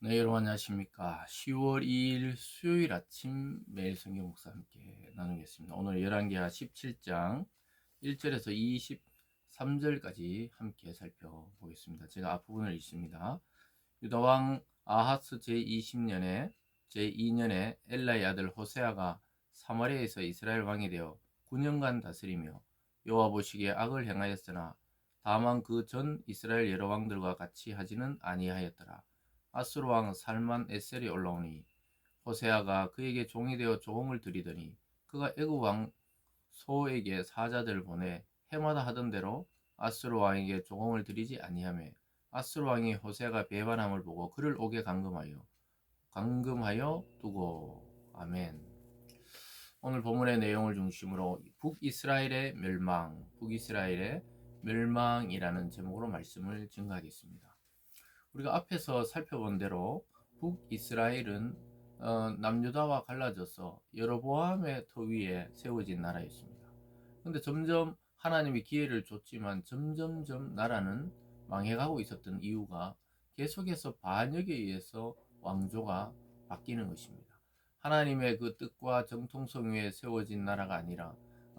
네, 여러분 안녕하십니까. 10월 2일 수요일 아침 매일 성경 목사 함께 나누겠습니다. 오늘 열왕기하 17장 1절에서 23절까지 함께 살펴보겠습니다. 제가 앞부분을 읽습니다. 유다왕 아하스 제20년에 제2년에 엘라의 아들 호세아가 사마리아에서 이스라엘 왕이 되어 9년간 다스리며 여호와 보시기에 악을 행하였으나 다만 그 전 이스라엘 여러 왕들과 같이 하지는 아니하였더라. 아수르 왕 살만 에셀이 올라오니 호세아가 그에게 종이 되어 조공을 드리더니 그가 애굽 왕 소에게 사자들을 보내 해마다 하던 대로 아수르 왕에게 조공을 드리지 아니하며 아수르 왕이 호세아가 배반함을 보고 그를 옥에 감금하여 두고. 아멘. 오늘 본문의 내용을 중심으로 북이스라엘의 멸망이라는 제목으로 말씀을 증거하겠습니다. 우리가 앞에서 살펴본 대로 북이스라엘은 남유다와 갈라져서 여로보암의 터 위에 세워진 나라였습니다. 그런데 점점 하나님이 기회를 줬지만 점점점 나라는 망해가고 있었던 이유가 계속해서 반역에 의해서 왕조가 바뀌는 것입니다. 하나님의 그 뜻과 정통성 위에 세워진 나라가 아니라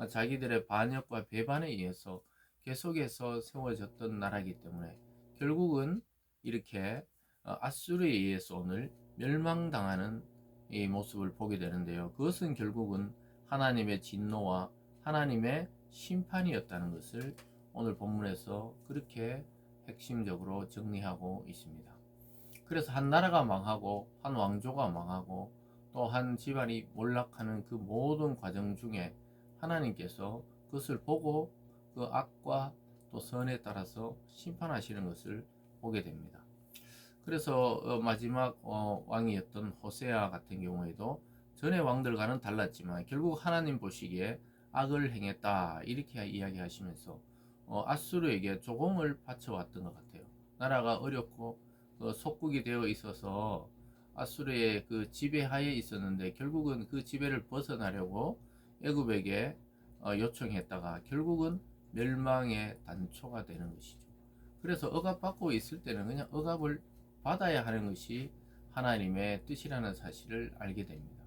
자기들의 반역과 배반에 의해서 계속해서 세워졌던 나라이기 때문에 결국은 이렇게 아수르에 의해서 오늘 멸망당하는 이 모습을 보게 되는데요. 그것은 결국은 하나님의 진노와 하나님의 심판이었다는 것을 오늘 본문에서 그렇게 핵심적으로 정리하고 있습니다. 그래서 한 나라가 망하고 한 왕조가 망하고 또 한 집안이 몰락하는 그 모든 과정 중에 하나님께서 그것을 보고 그 악과 또 선에 따라서 심판하시는 것을 보게 됩니다. 그래서 마지막 왕이었던 호세아 같은 경우에도 전의 왕들과는 달랐지만 결국 하나님 보시기에 악을 행했다 이렇게 이야기하시면서 아수르에게 조공을 바쳐왔던 것 같아요. 나라가 어렵고 속국이 되어 있어서 아수르의 그 지배하에 있었는데 결국은 그 지배를 벗어나려고 애굽에게 요청했다가 결국은 멸망의 단초가 되는 것이죠. 그래서 억압받고 있을 때는 그냥 억압을 받아야 하는 것이 하나님의 뜻이라는 사실을 알게 됩니다.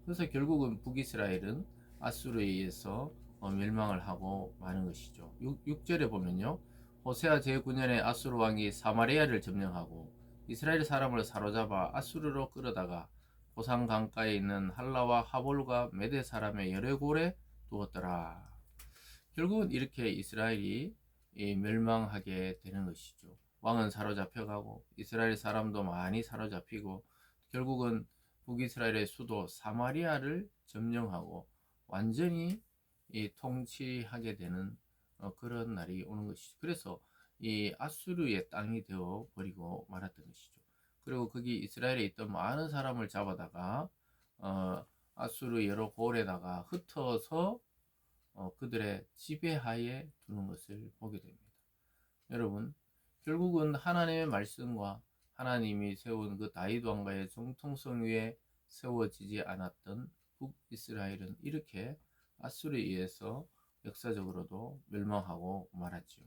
그래서 결국은 북이스라엘은 아수르에 의해서 멸망을 하고 마는 것이죠. 6절에 보면요. 호세아 제9년에 아수르 왕이 사마리아를 점령하고 이스라엘 사람을 사로잡아 아수르로 끌어다가 고산 강가에 있는 할라와 하볼과 메대 사람의 여레골에 두었더라. 결국은 이렇게 이스라엘이 멸망하게 되는 것이죠. 왕은 사로잡혀가고 이스라엘 사람도 많이 사로잡히고 결국은 북이스라엘의 수도 사마리아를 점령하고 완전히 통치하게 되는 그런 날이 오는 것이죠. 그래서 이 아수르의 땅이 되어 버리고 말았던 것이죠. 그리고 거기 이스라엘에 있던 많은 사람을 잡아다가 아수르 여러 골에다가 흩어서 그들의 지배하에 두는 것을 보게 됩니다. 여러분, 결국은 하나님의 말씀과 하나님이 세운 그 다윗 왕가의 정통성 위에 세워지지 않았던 북이스라엘은 이렇게 아수르에 의해서 역사적으로도 멸망하고 말았죠.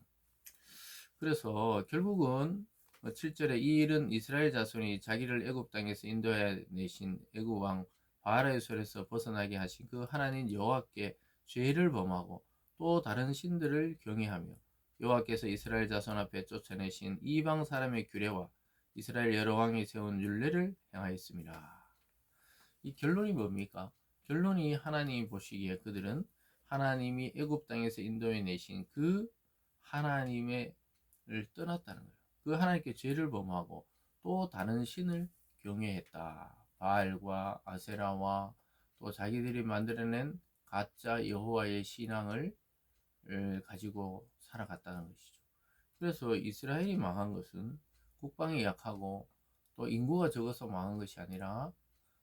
그래서 결국은 7절에 이 일은 이스라엘 자손이 자기를 애굽 땅에서 인도해 내신 애굽 왕 바알의 손에서 벗어나게 하신 그 하나님 여호와께 죄를 범하고 또 다른 신들을 경외하며 여호와께서 이스라엘 자손 앞에 쫓아내신 이방 사람의 규례와 이스라엘 여러 왕이 세운 율례를 행하였습니다. 이 결론이 뭡니까? 결론이 하나님이 보시기에 그들은 하나님이 애굽 땅에서 인도해 내신 그 하나님의 떠났다는 거예요. 그 하나님께 죄를 범하고 또 다른 신을 경외했다. 바알과 아세라와 또 자기들이 만들어낸 가짜 여호와의 신앙을 가지고 살아갔다는 것이죠. 그래서 이스라엘이 망한 것은 국방이 약하고 또 인구가 적어서 망한 것이 아니라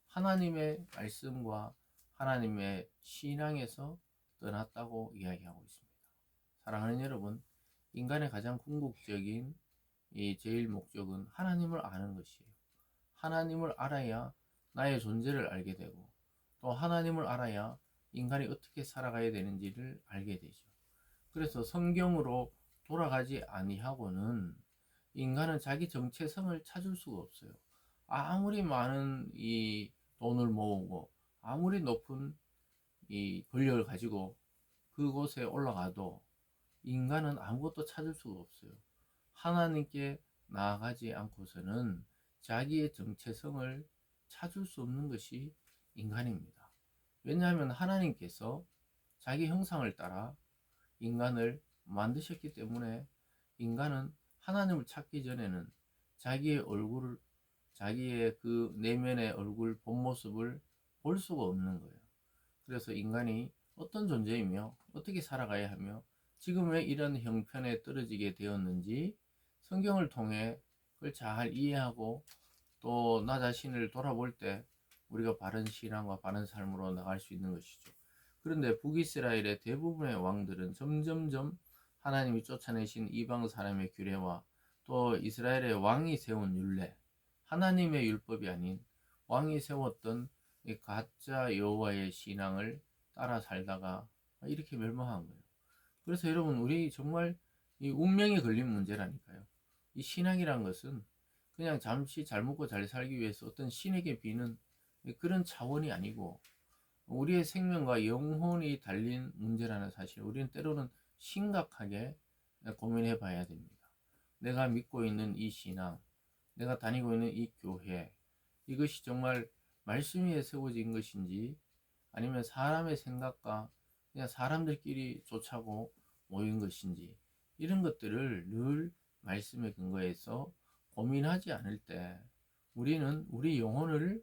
하나님의 말씀과 하나님의 신앙에서 떠났다고 이야기하고 있습니다. 사랑하는 여러분, 인간의 가장 궁극적인 이 제일 목적은 하나님을 아는 것이에요. 하나님을 알아야 나의 존재를 알게 되고 또 하나님을 알아야 인간이 어떻게 살아가야 되는지를 알게 되죠. 그래서 성경으로 돌아가지 아니하고는 인간은 자기 정체성을 찾을 수가 없어요. 아무리 많은 이 돈을 모으고 아무리 높은 이 권력을 가지고 그곳에 올라가도 인간은 아무것도 찾을 수가 없어요. 하나님께 나아가지 않고서는 자기의 정체성을 찾을 수 없는 것이 인간입니다. 왜냐하면 하나님께서 자기 형상을 따라 인간을 만드셨기 때문에 인간은 하나님을 찾기 전에는 자기의 얼굴을, 자기의 그 내면의 얼굴 본 모습을 볼 수가 없는 거예요. 그래서 인간이 어떤 존재이며 어떻게 살아가야 하며 지금 왜 이런 형편에 떨어지게 되었는지 성경을 통해 그걸 잘 이해하고 또 나 자신을 돌아볼 때 우리가 바른 신앙과 바른 삶으로 나갈 수 있는 것이죠. 그런데 북이스라엘의 대부분의 왕들은 점점점 하나님이 쫓아내신 이방 사람의 규례와 또 이스라엘의 왕이 세운 율례, 하나님의 율법이 아닌 왕이 세웠던 이 가짜 여호와의 신앙을 따라 살다가 이렇게 멸망한 거예요. 그래서 여러분, 우리 정말 이 운명에 걸린 문제라니까요. 이 신앙이란 것은 그냥 잠시 잘 먹고 잘 살기 위해서 어떤 신에게 비는 그런 차원이 아니고 우리의 생명과 영혼이 달린 문제라는 사실, 우리는 때로는 심각하게 고민해 봐야 됩니다. 내가 믿고 있는 이 신앙, 내가 다니고 있는 이 교회, 이것이 정말 말씀 위에 세워진 것인지 아니면 사람의 생각과 그냥 사람들끼리 쫓아고 모인 것인지, 이런 것들을 늘 말씀에 근거해서 고민하지 않을 때 우리는 우리 영혼을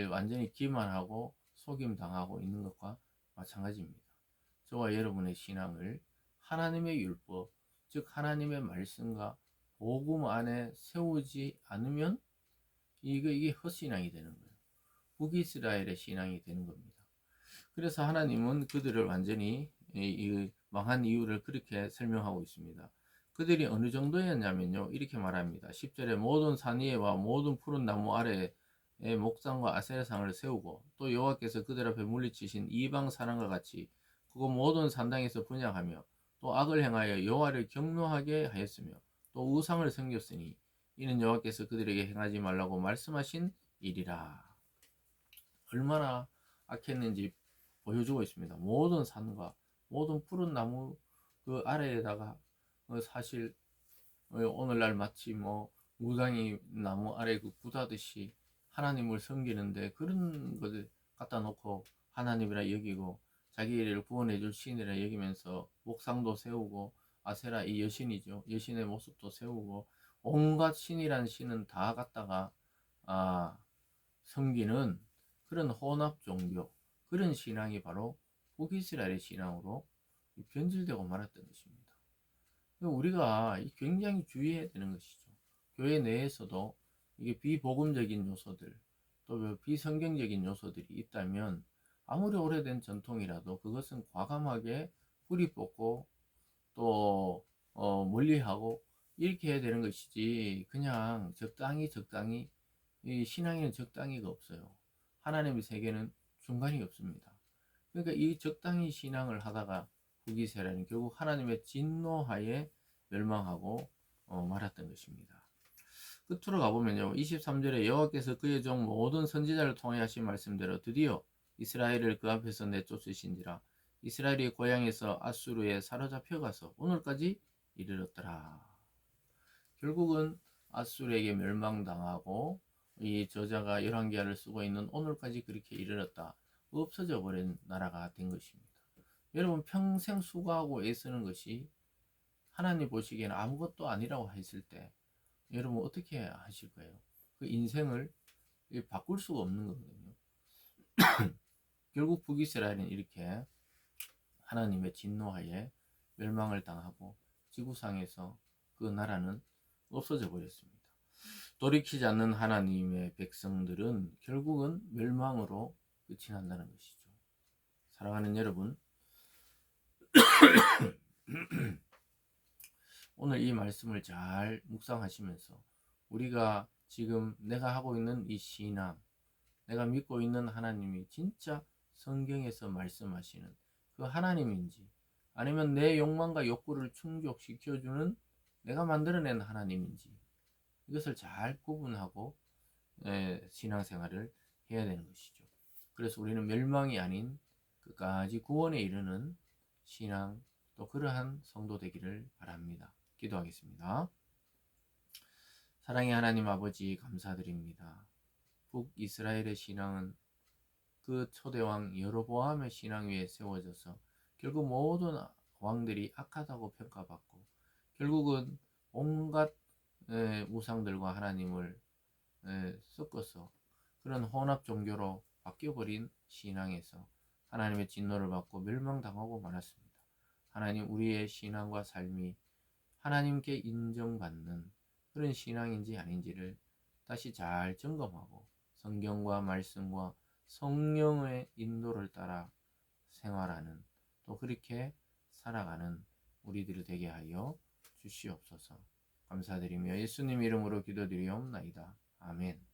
완전히 기만하고 속임당하고 있는 것과 마찬가지입니다. 저와 여러분의 신앙을 하나님의 율법, 즉 하나님의 말씀과 복음 안에 세우지 않으면 이게 헛신앙이 되는 거예요. 북이스라엘의 신앙이 되는 겁니다. 그래서 하나님은 그들을 완전히 이 망한 이유를 그렇게 설명하고 있습니다. 그들이 어느 정도였냐면요, 이렇게 말합니다. 10절에 모든 산 위에와 모든 푸른 나무 아래에 목상과 아세라상을 세우고 또 여호와께서 그들 앞에 물리치신 이방 사람과 같이 그곳 모든 산당에서 분향하며 또 악을 행하여 여호와를 경노하게 하였으며 또 우상을 섬겼으니 이는 여호와께서 그들에게 행하지 말라고 말씀하신 일이라. 얼마나 악했는지 보여주고 있습니다. 모든 산과 모든 푸른 나무 그 아래에다가 사실 오늘날 마치 뭐 무당이 나무 아래 그 구다듯이 하나님을 섬기는데 그런 것을 갖다 놓고 하나님이라 여기고 자기를 구원해 줄 신이라 여기면서 목상도 세우고 아세라 이 여신이죠. 여신의 모습도 세우고 온갖 신이란 신은 다 갖다가 섬기는 그런 혼합 종교, 그런 신앙이 바로 북이스라엘의 신앙으로 변질되고 말았던 것입니다. 우리가 굉장히 주의해야 되는 것이죠. 교회 내에서도 이게 비복음적인 요소들, 또 비성경적인 요소들이 있다면 아무리 오래된 전통이라도 그것은 과감하게 뿌리 뽑고 또 멀리하고 이렇게 해야 되는 것이지, 그냥 적당히 이 신앙에는 적당히가 없어요. 하나님의 세계는 중간이 없습니다. 그러니까 이 적당히 신앙을 하다가 북이스라엘은 결국 하나님의 진노하에 멸망하고 말았던 것입니다. 끝으로 가보면요, 23절에 여호와께서 그의 종 모든 선지자를 통해 하신 말씀대로 드디어 이스라엘을 그 앞에서 내쫓으신지라. 이스라엘이 고향에서 아수르에 사로잡혀 가서 오늘까지 이르렀더라. 결국은 아수르에게 멸망당하고 이 저자가 열왕기하를 쓰고 있는 오늘까지 그렇게 이르렀다. 없어져 버린 나라가 된 것입니다. 여러분, 평생 수고하고 애쓰는 것이 하나님 보시기에는 아무것도 아니라고 했을 때 여러분 어떻게 하실 거예요? 그 인생을 바꿀 수가 없는 거거든요. 결국 북이스라엘은 이렇게 하나님의 진노하에 멸망을 당하고 지구상에서 그 나라는 없어져 버렸습니다. 돌이키지 않는 하나님의 백성들은 결국은 멸망으로 끝이 난다는 것이죠. 사랑하는 여러분, 오늘 이 말씀을 잘 묵상하시면서 우리가 지금 내가 하고 있는 이 신앙, 내가 믿고 있는 하나님이 진짜 성경에서 말씀하시는 그 하나님인지 아니면 내 욕망과 욕구를 충족시켜주는 내가 만들어낸 하나님인지 이것을 잘 구분하고 신앙생활을 해야 되는 것이죠. 그래서 우리는 멸망이 아닌 끝까지 구원에 이르는 신앙, 또 그러한 성도 되기를 바랍니다. 기도하겠습니다. 사랑의 하나님 아버지, 감사드립니다. 북이스라엘의 신앙은 그 초대왕 여로보암의 신앙 위에 세워져서 결국 모든 왕들이 악하다고 평가받고 결국은 온갖 우상들과 하나님을 섞어서 그런 혼합 종교로 바뀌어버린 신앙에서 하나님의 진노를 받고 멸망당하고 말았습니다. 하나님, 우리의 신앙과 삶이 하나님께 인정받는 그런 신앙인지 아닌지를 다시 잘 점검하고 성경과 말씀과 성령의 인도를 따라 생활하는, 또 그렇게 살아가는 우리들이 되게 하여 주시옵소서. 감사드리며 예수님 이름으로 기도드리옵나이다. 아멘.